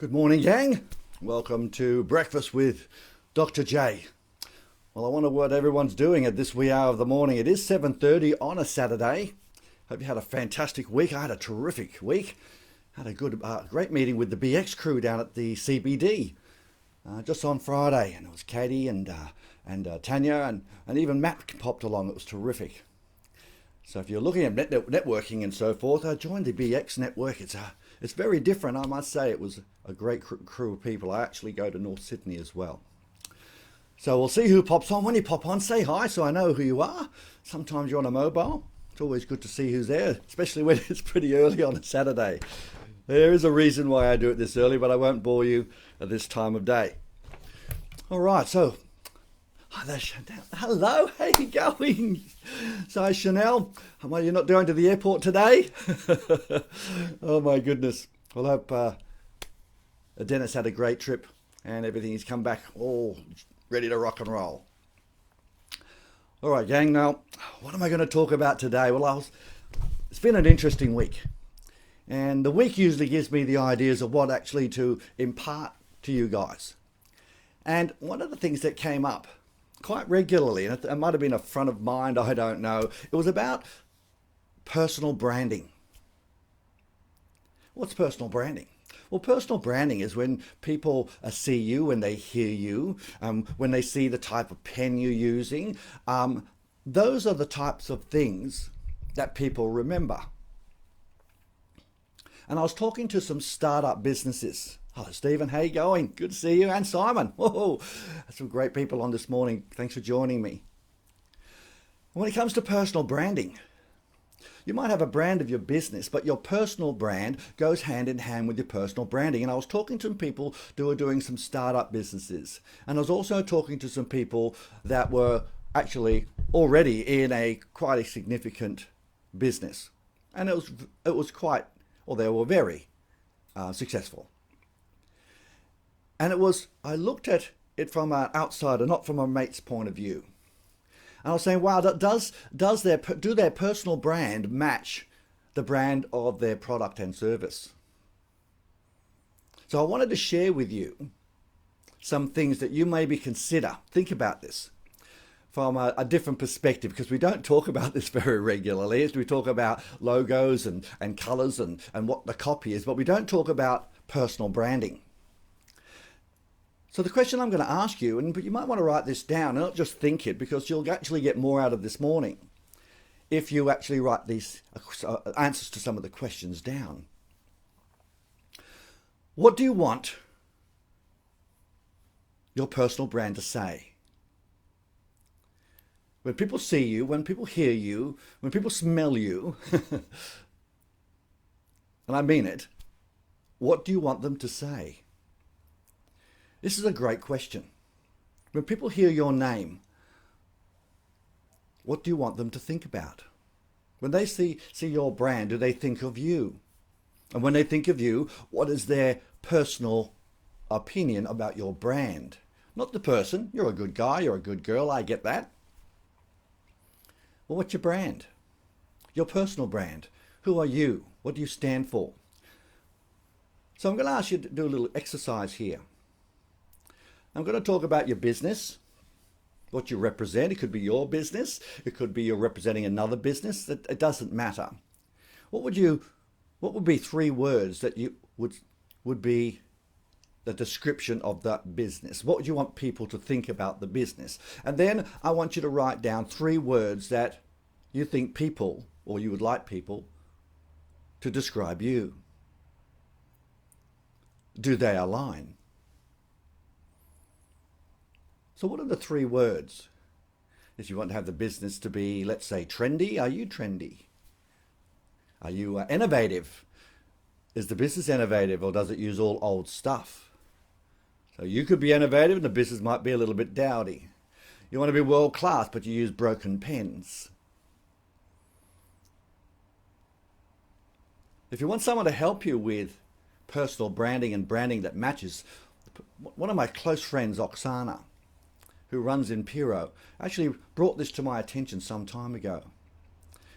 Good morning, gang. Welcome to Breakfast with Dr. J. Well, I wonder what everyone's doing at this wee hour of the morning. It is 7:30 on a Saturday. Hope you had a fantastic week. I had a terrific week. Had a great meeting with the BX crew down at the CBD just on Friday, and it was Katie and Tanya and even Matt popped along. It was terrific. So if you're looking at networking and so forth, join the BX network. It's very different, I must say. It was a great crew of people. I actually go to North Sydney as well. So we'll see who pops on. When you pop on, say hi so I know who you are. Sometimes you're on a mobile. It's always good to see who's there, especially when it's pretty early on a Saturday. There is a reason why I do it this early, but I won't bore you at this time of day. All right, so hi there, Chanel. Hello, how you going? So, Chanel, well, you're not going to the airport today? Oh, my goodness. Well, I hope Dennis had a great trip and everything. He's come back all ready to rock and roll. All right, gang, now, what am I going to talk about today? Well, it's been an interesting week. And the week usually gives me the ideas of what actually to impart to you guys. And one of the things that came up quite regularly, and it might have been a front of mind, I don't know. It was about personal branding. What's personal branding? Well, personal branding is when people see you, when they hear you, when they see the type of pen you're using. Those are the types of things that people remember. And I was talking to some startup businesses. Hello, Stephen. How you going? Good to see you. And Simon. Whoa, some great people on this morning. Thanks for joining me. When it comes to personal branding, you might have a brand of your business, but your personal brand goes hand in hand with your personal branding. And I was talking to some people who were doing some startup businesses. And I was also talking to some people that were actually already in quite a significant business. And it was quite, or they were very successful. And I looked at it from an outsider, not from a mate's point of view. And I was saying, wow, do their personal brand match the brand of their product and service? So I wanted to share with you some things that you maybe consider. Think about this from a different perspective, because we don't talk about this very regularly. As we talk about logos and colors and what the copy is, but we don't talk about personal branding. So the question I'm going to ask you, but you might want to write this down and not just think it, because you'll actually get more out of this morning if you actually write these answers to some of the questions down. What do you want your personal brand to say? When people see you, when people hear you, when people smell you, and I mean it, what do you want them to say? This is a great question. When people hear your name, what do you want them to think about? When they see your brand, do they think of you? And when they think of you, what is their personal opinion about your brand? Not the person. You're a good guy, you're a good girl, I get that. Well, what's your brand? Your personal brand. Who are you? What do you stand for? So I'm going to ask you to do a little exercise here. I'm going to talk about your business, what you represent. It could be your business. It could be you're representing another business. It doesn't matter. What would be 3 words that you would be the description of that business? What would you want people to think about the business? And then I want you to write down 3 words that you think people, or you would like people, to describe you. Do they align? So what are the 3 words? If you want to have the business to be, let's say, trendy, are you trendy? Are you innovative? Is the business innovative, or does it use all old stuff? So you could be innovative and the business might be a little bit dowdy. You want to be world class, but you use broken pens. If you want someone to help you with personal branding and branding that matches, one of my close friends, Oksana, who runs Impero, actually brought this to my attention some time ago.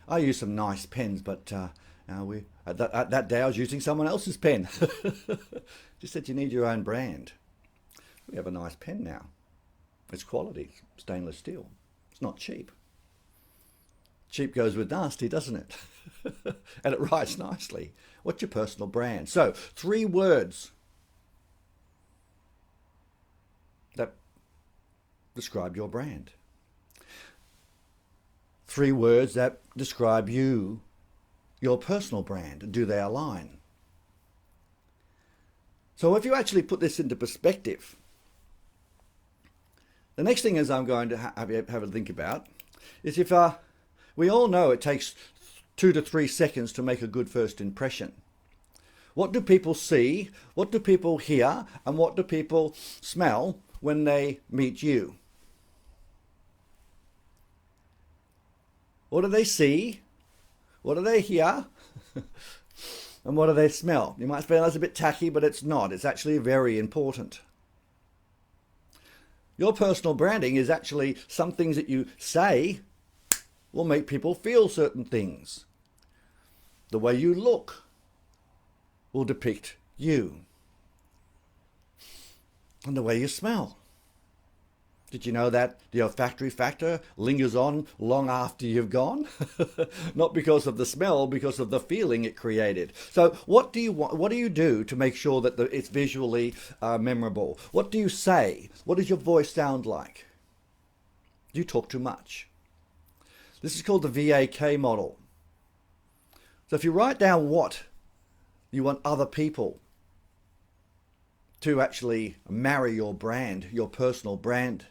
I use some nice pens, but That day I was using someone else's pen. Just said you need your own brand. We have a nice pen now. It's quality, stainless steel. It's not cheap. Cheap goes with nasty, doesn't it? And it writes nicely. What's your personal brand? So, 3 words that describe your brand. 3 words that describe you, your personal brand. Do they align? So if you actually put this into perspective, the next thing is I'm going to have a think about is if we all know it takes 2 to 3 seconds to make a good first impression. What do people see? What do people hear? And what do people smell when they meet you? What do they see? What do they hear? And what do they smell? You might feel that's a bit tacky, but it's not. It's actually very important. Your personal branding is actually some things that you say will make people feel certain things. The way you look will depict you. And the way you smell. Did you know that the olfactory factor lingers on long after you've gone? Not because of the smell, because of the feeling it created. So what do you do to make sure that it's visually memorable? What do you say? What does your voice sound like? Do you talk too much? This is called the VAK model. So if you write down what you want other people to actually marry your brand, your personal brand,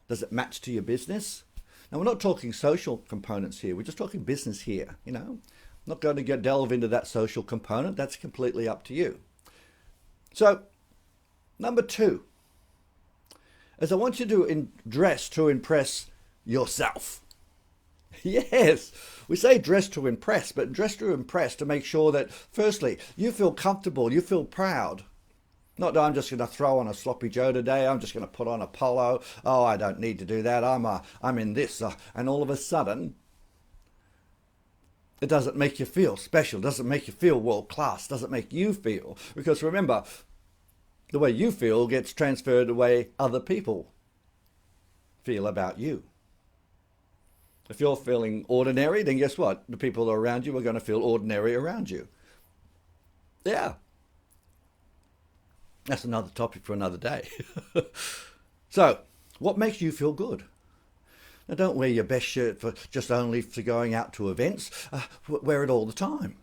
does it match to your business? Now, we're not talking social components here. We're just talking business here, you know. I'm not going to delve into that social component. That's completely up to you. So, number 2 is I want you to dress to impress yourself. Yes, we say dress to impress, but dress to impress to make sure that, firstly, you feel comfortable, you feel proud. Not that I'm just going to throw on a sloppy Joe today. I'm just going to put on a polo. Oh, I don't need to do that. I'm in this. And all of a sudden, it doesn't make you feel special. Doesn't make you feel world class. Doesn't make you feel. Because remember, the way you feel gets transferred the way other people feel about you. If you're feeling ordinary, then guess what? The people around you are going to feel ordinary around you. Yeah. That's another topic for another day. So, what makes you feel good? Now, don't wear your best shirt for just only for going out to events. Wear it all the time.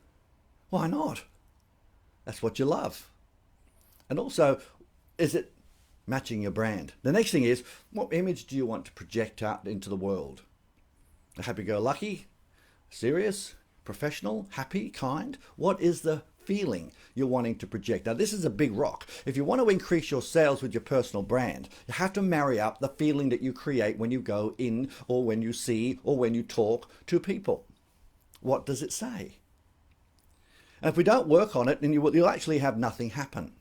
Why not? That's what you love. And also, is it matching your brand? The next thing is, what image do you want to project out into the world? A happy-go-lucky, serious, professional, happy, kind? What is the feeling you're wanting to project? Now, this is a big rock. If you want to increase your sales with your personal brand, you have to marry up the feeling that you create when you go in or when you see or when you talk to people. What does it say? And if we don't work on it, then you'll actually have nothing happen.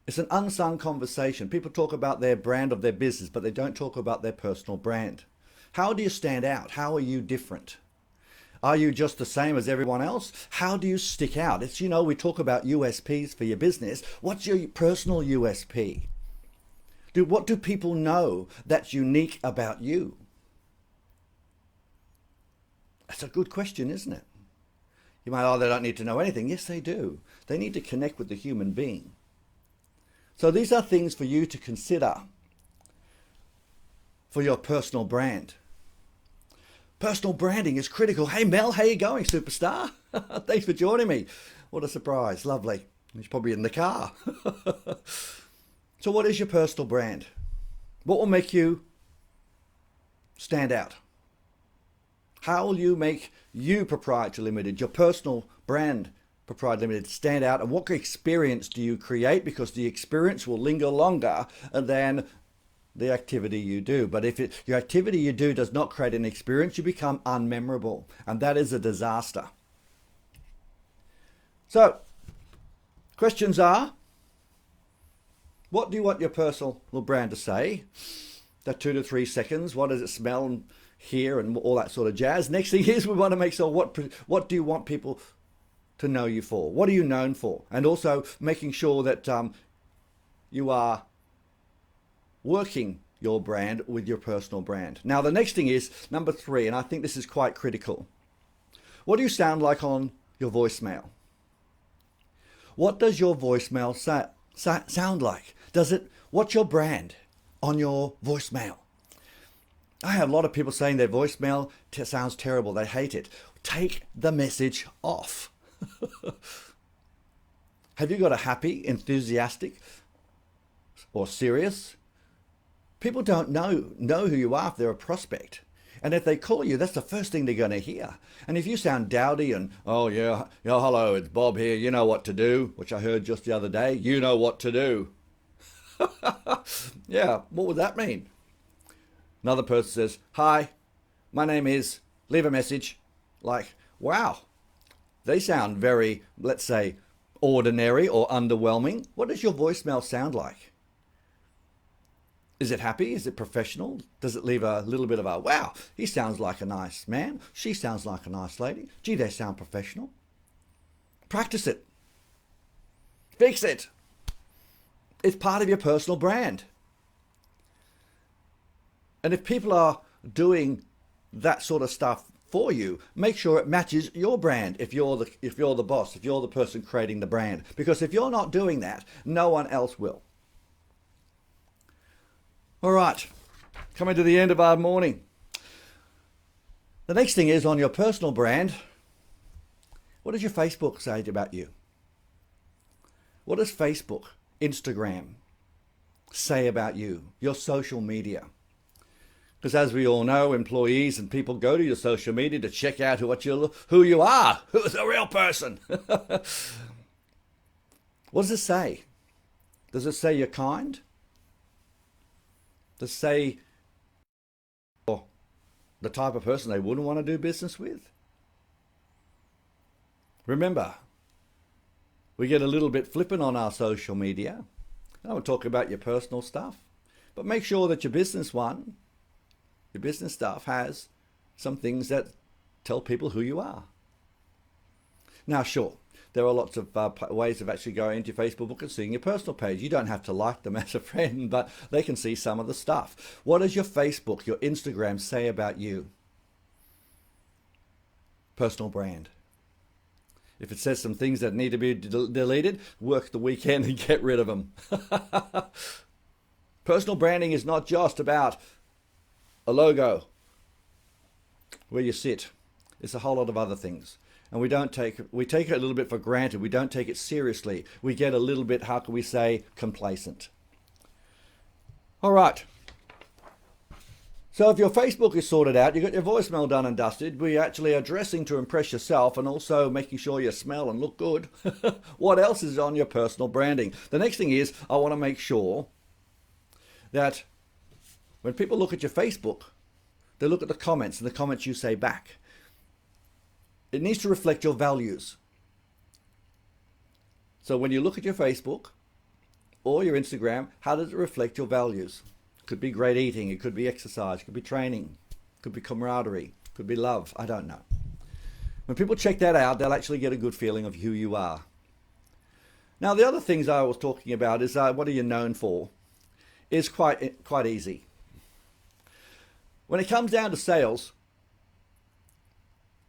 It's an unsung conversation. People talk about their brand of their business, but they don't talk about their personal brand. How do you stand out? How are you different? Are you just the same as everyone else? How do you stick out? It's, you know, we talk about USPs for your business. What's your personal USP? What do people know that's unique about you? That's a good question, isn't it? You might, they don't need to know anything. Yes, they do. They need to connect with the human being. So these are things for you to consider for your personal brand. Personal branding is critical. Hey Mel, how you going, superstar? Thanks for joining me. What a surprise. Lovely. He's probably in the car. So what is your personal brand? What will make you stand out? How will you make you Proprietary Limited, your personal brand Proprietary Limited, stand out? And what experience do you create? Because the experience will linger longer than the activity you do. But if your activity you do does not create an experience, you become unmemorable. And that is a disaster. So, questions are, what do you want your personal brand to say? That 2 to 3 seconds. What does it smell and hear and all that sort of jazz? Next thing is we want to make sure what do you want people to know you for? What are you known for? And also making sure that you are working your brand with your personal brand. Now, the next thing is number 3, and I think this is quite critical. What do you sound like on your voicemail? What does your voicemail sound like? What's your brand on your voicemail? I have a lot of people saying their voicemail sounds terrible. They hate it. Take the message off. Have you got a happy, enthusiastic, or serious? People don't know who you are if they're a prospect. And if they call you, that's the first thing they're going to hear. And if you sound dowdy and, oh yeah, hello, it's Bob here, you know what to do, which I heard just the other day, you know what to do. Yeah, what would that mean? Another person says, hi, my name is, leave a message. Like, wow, they sound very, let's say, ordinary or underwhelming. What does your voicemail sound like? Is it happy? Is it professional? Does it leave a little bit of a, wow, he sounds like a nice man. She sounds like a nice lady. Gee, they sound professional. Practice it. Fix it. It's part of your personal brand. And if people are doing that sort of stuff for you, make sure it matches your brand if you're the boss, if you're the person creating the brand. Because if you're not doing that, no one else will. All right, coming to the end of our morning. The next thing is on your personal brand, what does your Facebook say about you? What does Facebook, Instagram say about you, your social media? Because as we all know, employees and people go to your social media to check out who you are, who's a real person. What does it say? Does it say you're kind? Does it say the type of person they wouldn't want to do business with? Remember, we get a little bit flippant on our social media. I will talk about your personal stuff, but make sure that your business stuff has some things that tell people who you are. Now, sure, there are lots of ways of actually going into your Facebook book and seeing your personal page. You don't have to like them as a friend, but they can see some of the stuff. What does your Facebook, your Instagram say about you? Personal brand. If it says some things that need to be deleted, work the weekend and get rid of them. Personal branding is not just about a logo, where you sit. It's a whole lot of other things. And we take it a little bit for granted. We don't take it seriously. We get a little bit, how can we say, complacent. All right. So if your Facebook is sorted out, you've got your voicemail done and dusted, we actually are dressing to impress yourself and also making sure you smell and look good. What else is on your personal branding? The next thing is, I want to make sure that when people look at your Facebook, they look at the comments and the comments you say back. It needs to reflect your values. So when you look at your Facebook or your Instagram, how does it reflect your values? It could be great eating, it could be exercise, it could be training, it could be camaraderie, it could be love, I don't know. When people check that out, they'll actually get a good feeling of who you are. Now, the other things I was talking about is what are you known for? Is quite easy. When it comes down to sales,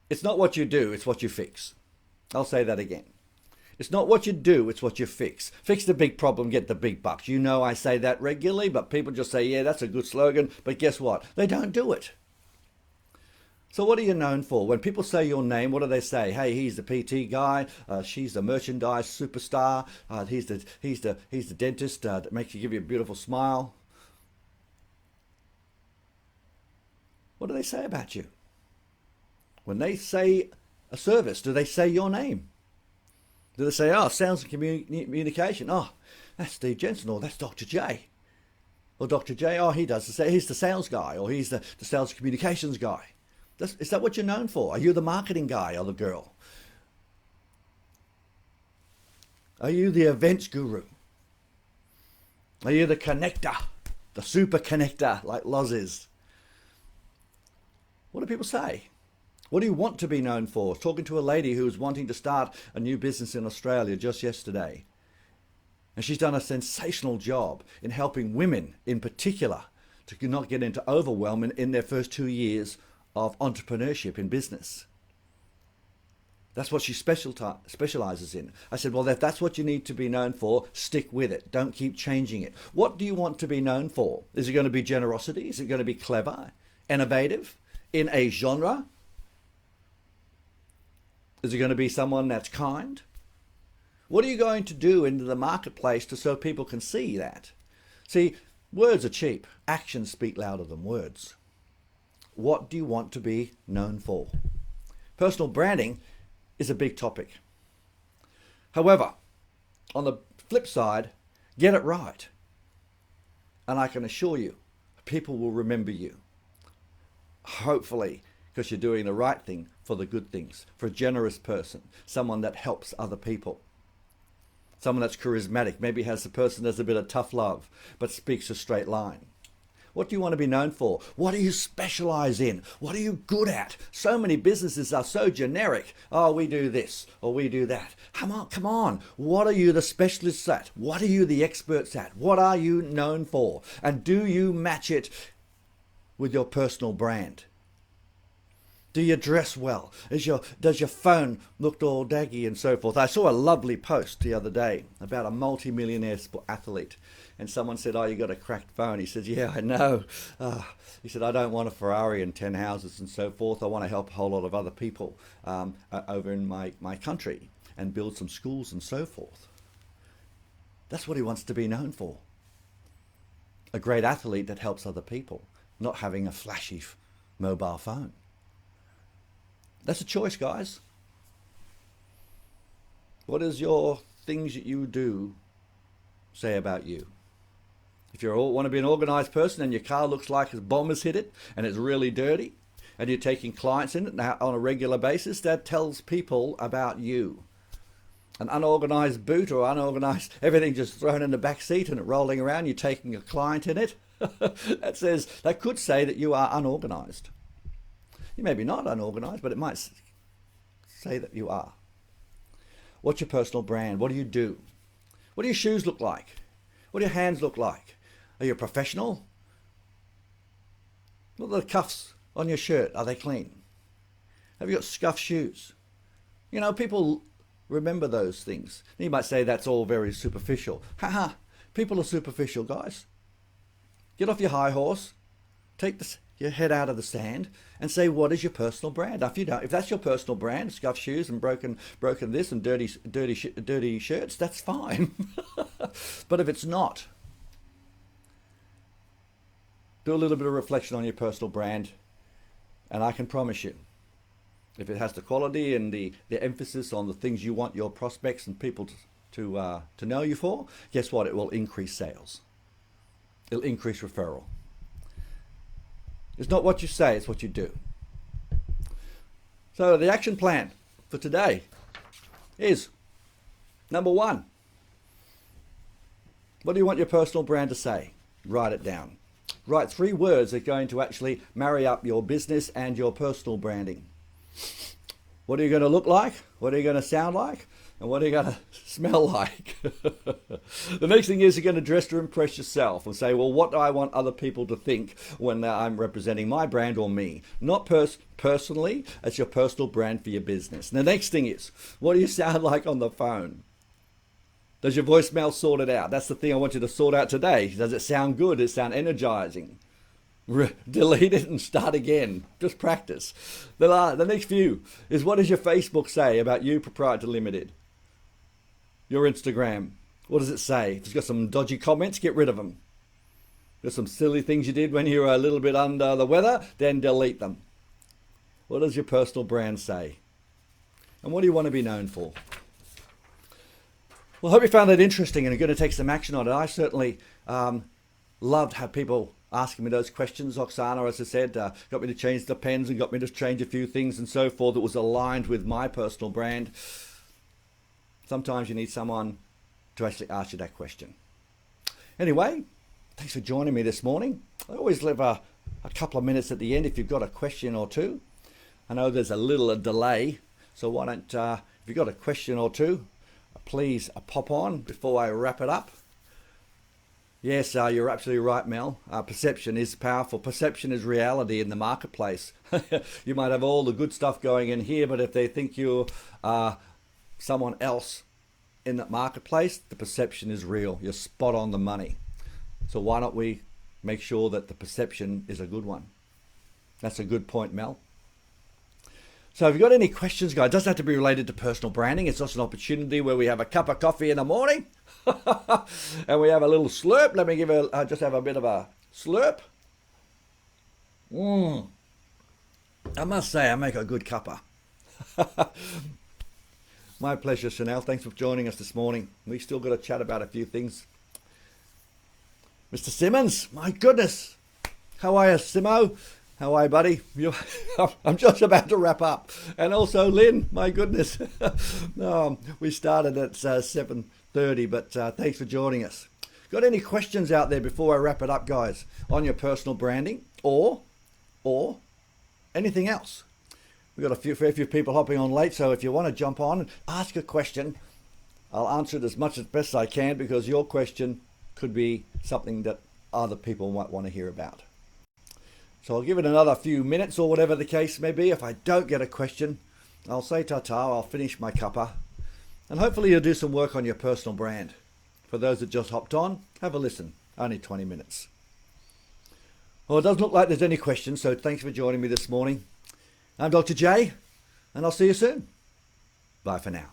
it's not what you do, it's what you fix. I'll say that again. It's not what you do, it's what you fix. Fix the big problem, get the big bucks. You know I say that regularly, but people just say, yeah, that's a good slogan. But guess what? They don't do it. So what are you known for? When people say your name, what do they say? Hey, he's the PT guy. She's the merchandise superstar. He's the dentist that makes you give you a beautiful smile. What do they say about you? When they say a service, do they say your name? Do they say, oh, sales and communication? Oh, that's Steve Jensen, or that's Dr. J. Or Dr. J, oh, he's the sales guy, or he's the sales communications guy. Is that what you're known for? Are you the marketing guy or the girl? Are you the events guru? Are you the connector? The super connector like Loz is? What do people say? What do you want to be known for? I was talking to a lady who was wanting to start a new business in Australia just yesterday. And she's done a sensational job in helping women in particular to not get into overwhelm in their first 2 years of entrepreneurship in business. That's what she specializes in. I said, well, if that's what you need to be known for, stick with it. Don't keep changing it. What do you want to be known for? Is it going to be generosity? Is it going to be clever, innovative, in a genre? Is it going to be someone that's kind? What are you going to do into the marketplace so people can see that? See, words are cheap. Actions speak louder than words. What do you want to be known for? Personal branding is a big topic. However, on the flip side, get it right. And I can assure you, people will remember you. Hopefully, because you're doing the right thing for the good things, for a generous person, someone that helps other people. Someone that's charismatic, maybe has a person that's a bit of tough love, but speaks a straight line. What do you want to be known for? What do you specialize in? What are you good at? So many businesses are so generic. Oh, we do this or we do that. Come on. What are you the specialists at? What are you the experts at? What are you known for? And do you match it with your personal brand? Do you dress well? Does your phone look all daggy and so forth? I saw a lovely post the other day about a multi-millionaire athlete. And someone said, oh, you got a cracked phone. He says, yeah, I know. He said, I don't want a Ferrari and 10 houses and so forth. I want to help a whole lot of other people over in my country and build some schools and so forth. That's what he wants to be known for. A great athlete that helps other people, not having a flashy mobile phone. That's a choice, guys. What does your things that you do say about you? If you want to be an organized person and your car looks like a bomb has hit it and it's really dirty and you're taking clients in it now on a regular basis, that tells people about you. An unorganized boot or unorganized, everything just thrown in the back seat and it rolling around, you're taking a client in it, that could say that you are unorganized. You may be not unorganized, but it might say that you are. What's your personal brand? What do you do? What do your shoes look like? What do your hands look like? Are you a professional? What are the cuffs on your shirt? Are they clean? Have you got scuffed shoes? You know, people remember those things. You might say that's all very superficial. Haha, people are superficial, guys. Get off your high horse. Take your head out of the sand and say, what is your personal brand? If that's your personal brand, scuffed shoes and broken this and dirty shirts, that's fine. But if it's not, do a little bit of reflection on your personal brand, and I can promise you, if it has the quality and the emphasis on the things you want your prospects and people to know you for, guess what? It will increase sales. It'll increase referral. It's not what you say, it's what you do. So the action plan for today is, number 1, what do you want your personal brand to say? Write it down. Write 3 words that are going to actually marry up your business and your personal branding. What are you going to look like? What are you going to sound like? And what are you going to smell like? The next thing is you're going to dress to impress yourself and say, well, what do I want other people to think when I'm representing my brand or me? Not personally, it's your personal brand for your business. And the next thing is, what do you sound like on the phone? Does your voicemail sort it out? That's the thing I want you to sort out today. Does it sound good? Does it sound energizing? Delete it and start again. Just practice. The next few is, what does your Facebook say about you, Proprietor Limited? Your Instagram, what does it say? If it's got some dodgy comments, get rid of them. There's some silly things you did when you were a little bit under the weather, then delete them. What does your personal brand say? And what do you want to be known for? Well, I hope you found that interesting and are going to take some action on it. I certainly loved how people asking me those questions. Oksana, as I said, got me to change the pens and got me to change a few things and so forth that was aligned with my personal brand. Sometimes you need someone to actually ask you that question. Anyway, thanks for joining me this morning. I always leave a couple of minutes at the end if you've got a question or two. I know there's a little delay, so why don't, if you've got a question or two, please pop on before I wrap it up. Yes, you're absolutely right, Mel. Perception is powerful. Perception is reality in the marketplace. You might have all the good stuff going in here, but if they think you're someone else in that marketplace, the perception is real. You're spot on the money. So why don't we make sure that the perception is a good one? That's a good point, Mel. So if you've got any questions, guys, it doesn't have to be related to personal branding. It's just an opportunity where we have a cup of coffee in the morning and we have a little slurp. Let me give just have a bit of a slurp. I must say, I make a good cuppa. My pleasure, Chanel. Thanks for joining us this morning. We still got to chat about a few things. Mr. Simmons, my goodness. How are you, Simo? How are you, buddy? I'm just about to wrap up. And also, Lynn, my goodness. We started at 7:30, but thanks for joining us. Got any questions out there before I wrap it up, guys, on your personal branding or anything else? We've got a fair few people hopping on late, so if you want to jump on and ask a question, I'll answer it as much as best I can, because your question could be something that other people might want to hear about. So I'll give it another few minutes or whatever the case may be. If I don't get a question, I'll say ta-ta, I'll finish my cuppa, and hopefully you'll do some work on your personal brand. For those that just hopped on, have a listen. Only 20 minutes. Well, it doesn't look like there's any questions, so thanks for joining me this morning. I'm Dr. J, and I'll see you soon. Bye for now.